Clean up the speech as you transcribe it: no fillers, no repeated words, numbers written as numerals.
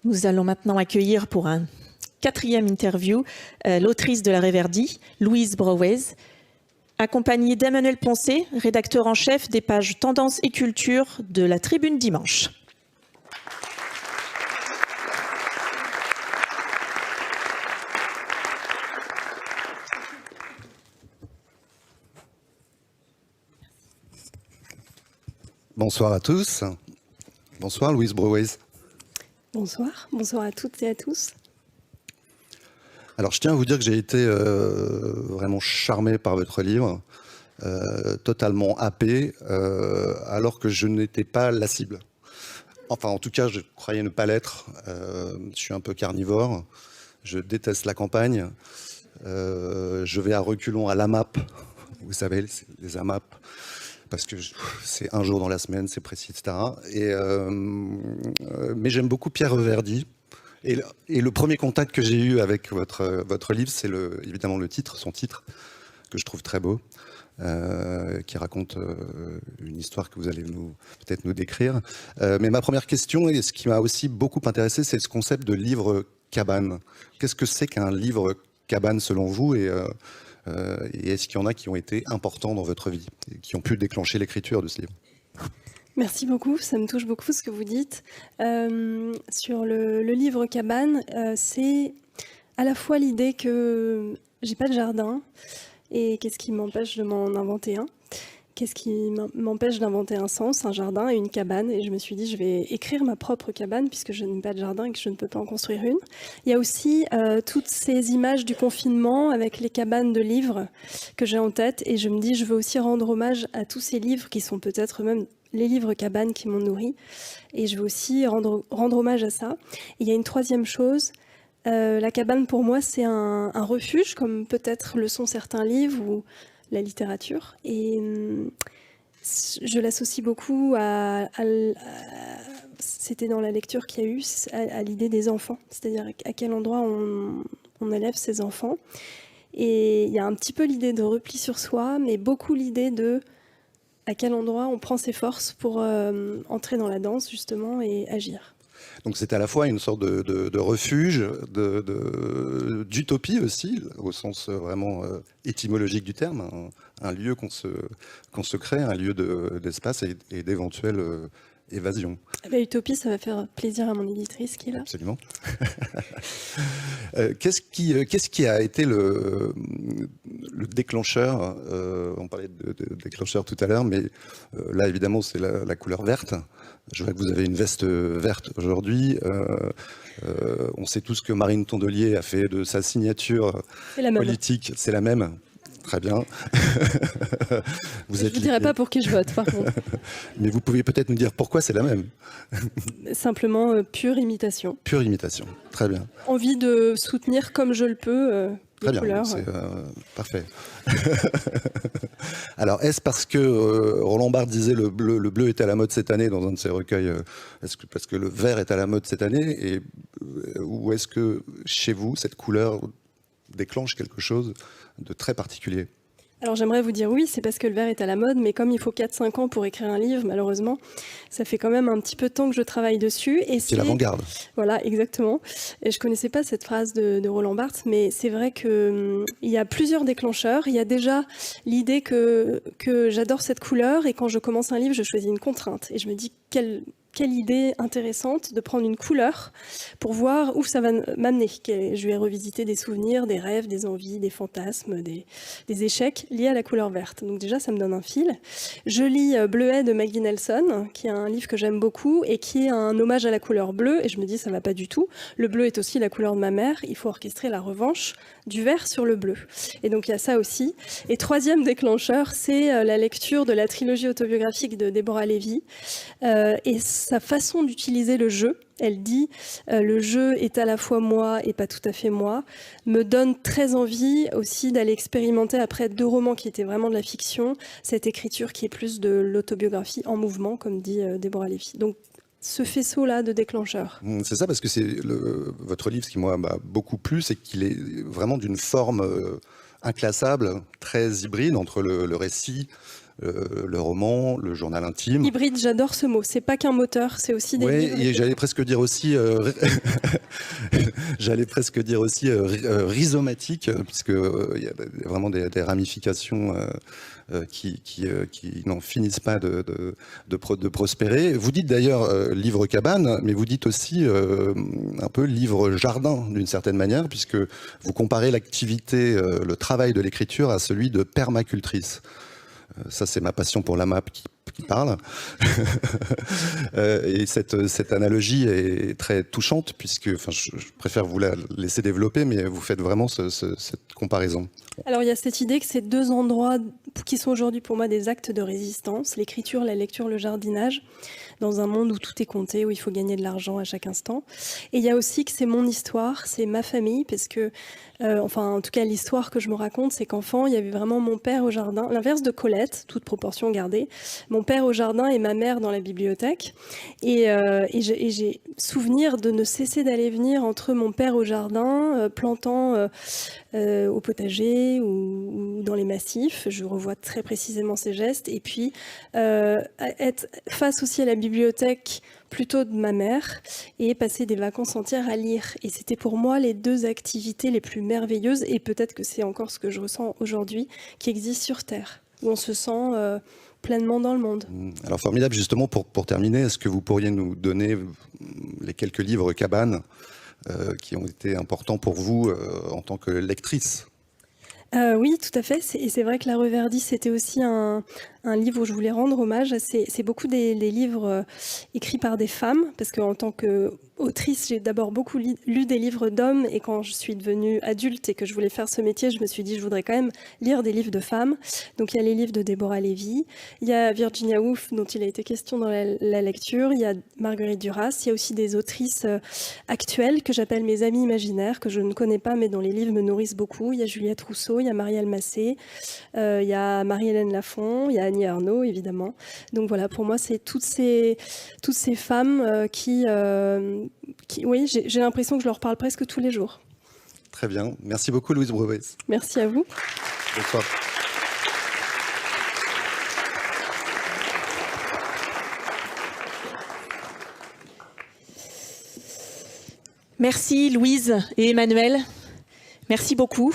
Nous allons maintenant accueillir pour un 4e interview l'autrice de La Reverdit, Louise Brauwez, accompagnée d'Emmanuel Poncet, rédacteur en chef des pages Tendance et Culture de la Tribune Dimanche. Bonsoir à tous. Bonsoir Louise Brauwez. Bonsoir, bonsoir à toutes et à tous. Alors je tiens à vous dire que j'ai été vraiment charmé par votre livre, totalement happé, alors que je n'étais pas la cible. Enfin en tout cas je croyais ne pas l'être. Je suis un peu carnivore, je déteste la campagne, je vais à reculons à l'AMAP, vous savez les AMAP. Parce que c'est un jour dans la semaine, c'est précis, etc. Mais j'aime beaucoup Pierre Reverdy. Et le premier contact que j'ai eu avec votre livre, c'est évidemment son titre, que je trouve très beau, qui raconte une histoire que vous allez peut-être nous décrire. Mais ma première question, et ce qui m'a aussi beaucoup intéressé, c'est ce concept de livre cabane. Qu'est-ce que c'est qu'un livre cabane selon vous et est-ce qu'il y en a qui ont été importants dans votre vie et qui ont pu déclencher l'écriture de ce livre? Merci beaucoup, ça me touche beaucoup ce que vous dites. Sur le livre cabane, c'est à la fois l'idée que j'ai pas de jardin et qu'est-ce qui m'empêche de m'en inventer un. Qu'est-ce qui m'empêche d'inventer un sens, un jardin et une cabane? Et je me suis dit, je vais écrire ma propre cabane puisque je n'ai pas de jardin et que je ne peux pas en construire une. Il y a aussi toutes ces images du confinement avec les cabanes de livres que j'ai en tête. Et je me dis, je veux aussi rendre hommage à tous ces livres qui sont peut-être même les livres cabanes qui m'ont nourri. Et je veux aussi rendre hommage à ça. Et il y a une troisième chose. La cabane, pour moi, c'est un refuge, comme peut-être le sont certains livres ou la littérature, et je l'associe beaucoup c'était dans la lecture qu'il y a eu, à l'idée des enfants, c'est-à-dire à quel endroit on élève ses enfants. Et il y a un petit peu l'idée de repli sur soi, mais beaucoup l'idée de à quel endroit on prend ses forces pour entrer dans la danse, justement, et agir. Donc c'est à la fois une sorte de refuge, d'utopie aussi, au sens vraiment étymologique du terme, un lieu qu'on se crée, un lieu d'espace et d'éventuelle évasion. Utopie, ça va faire plaisir à mon éditrice qui est là. Absolument. Qu'est-ce qui a été le déclencheur? On parlait de déclencheur tout à l'heure, mais là évidemment c'est la couleur verte. Je vois que vous avez une veste verte aujourd'hui. On sait tous que Marine Tondelier a fait de sa signature politique. C'est la même. Très bien. Je ne vous dirai pas pour qui je vote, par contre. Mais vous pouvez peut-être nous dire pourquoi c'est la même. Simplement, pure imitation. Pure imitation, très bien. Envie de soutenir comme je le peux les couleurs. C'est parfait. Alors, est-ce parce que Roland Barthes disait le bleu est à la mode cette année dans un de ses recueils, est-ce que parce que le vert est à la mode cette année, ou est-ce que chez vous, cette couleur déclenche quelque chose de très particulier? Alors j'aimerais vous dire oui, c'est parce que le vert est à la mode, mais comme il faut 4-5 ans pour écrire un livre, malheureusement, ça fait quand même un petit peu de temps que je travaille dessus. C'est l'avant-garde. Voilà, exactement. Et je ne connaissais pas cette phrase de Roland Barthes, mais c'est vrai qu'il y a plusieurs déclencheurs. Il y a déjà l'idée que j'adore cette couleur, et quand je commence un livre, je choisis une contrainte. Et je me dis, quelle idée intéressante de prendre une couleur pour voir où ça va m'amener. Je vais revisiter des souvenirs, des rêves, des envies, des fantasmes, des échecs liés à la couleur verte. Donc déjà, ça me donne un fil. Je lis Bleuet de Maggie Nelson, qui est un livre que j'aime beaucoup et qui est un hommage à la couleur bleue. Et je me dis, ça ne va pas du tout. Le bleu est aussi la couleur de ma mère. Il faut orchestrer la revanche du vert sur le bleu. Et donc, il y a ça aussi. Et troisième déclencheur, c'est la lecture de la trilogie autobiographique de Deborah Levy. Et sa façon d'utiliser le jeu, elle dit le jeu est à la fois moi et pas tout à fait moi, me donne très envie aussi d'aller expérimenter après 2 romans qui étaient vraiment de la fiction, cette écriture qui est plus de l'autobiographie en mouvement, comme dit Deborah Levy. Donc ce faisceau-là de déclencheurs. C'est ça, parce que c'est votre livre, ce qui m'a beaucoup plu, c'est qu'il est vraiment d'une forme inclassable, très hybride entre le récit, le roman, le journal intime. Hybride, j'adore ce mot. C'est pas qu'un moteur, c'est aussi des livres. Oui, et j'allais presque dire aussi, rhizomatique, puisque il y a vraiment des ramifications qui n'en finissent pas de prospérer. Vous dites d'ailleurs livre cabane, mais vous dites aussi un peu livre jardin d'une certaine manière, puisque vous comparez l'activité, le travail de l'écriture à celui de permacultrice. Ça, c'est ma passion pour la map qui parle. Et cette analogie est très touchante, puisque je préfère vous la laisser développer, mais vous faites vraiment cette comparaison. Alors, il y a cette idée que ces deux endroits qui sont aujourd'hui pour moi des actes de résistance, l'écriture, la lecture, le jardinage, dans un monde où tout est compté, où il faut gagner de l'argent à chaque instant. Et il y a aussi que c'est mon histoire, c'est ma famille, parce que, en tout cas, l'histoire que je me raconte, c'est qu'enfant, il y avait vraiment mon père au jardin, l'inverse de Colette, toute proportion gardée, mon père au jardin et ma mère dans la bibliothèque. Et j'ai souvenir de ne cesser d'aller venir entre mon père au jardin, plantant au potager ou dans les massifs. Je revois très précisément ces gestes. Et puis, être face aussi à la bibliothèque plutôt de ma mère et passer des vacances entières à lire. Et c'était pour moi les deux activités les plus merveilleuses, et peut-être que c'est encore ce que je ressens aujourd'hui, qui existent sur Terre, où on se sent pleinement dans le monde. Alors formidable, justement, pour terminer, est-ce que vous pourriez nous donner les quelques livres cabanes qui ont été importants pour vous en tant que lectrice ? Oui, tout à fait. Et c'est vrai que La Reverdie, c'était aussi un livre où je voulais rendre hommage. C'est beaucoup des livres écrits par des femmes, parce qu'en tant qu'autrice, j'ai d'abord beaucoup lu des livres d'hommes, et quand je suis devenue adulte et que je voulais faire ce métier, je me suis dit je voudrais quand même lire des livres de femmes. Donc il y a les livres de Déborah Lévy, il y a Virginia Woolf dont il a été question dans la lecture, il y a Marguerite Duras, il y a aussi des autrices actuelles que j'appelle mes amies imaginaires, que je ne connais pas mais dont les livres me nourrissent beaucoup. Il y a Juliette Rousseau, il y a Marielle Massé, il y a Marie-Hélène Lafont, il y a Annie Ernaux évidemment. Donc voilà, pour moi c'est toutes ces femmes qui oui, j'ai l'impression que je leur parle presque tous les jours. Très bien, merci beaucoup Louise Browez. Merci à vous. Bonsoir. Merci Louise et Emmanuel, merci beaucoup.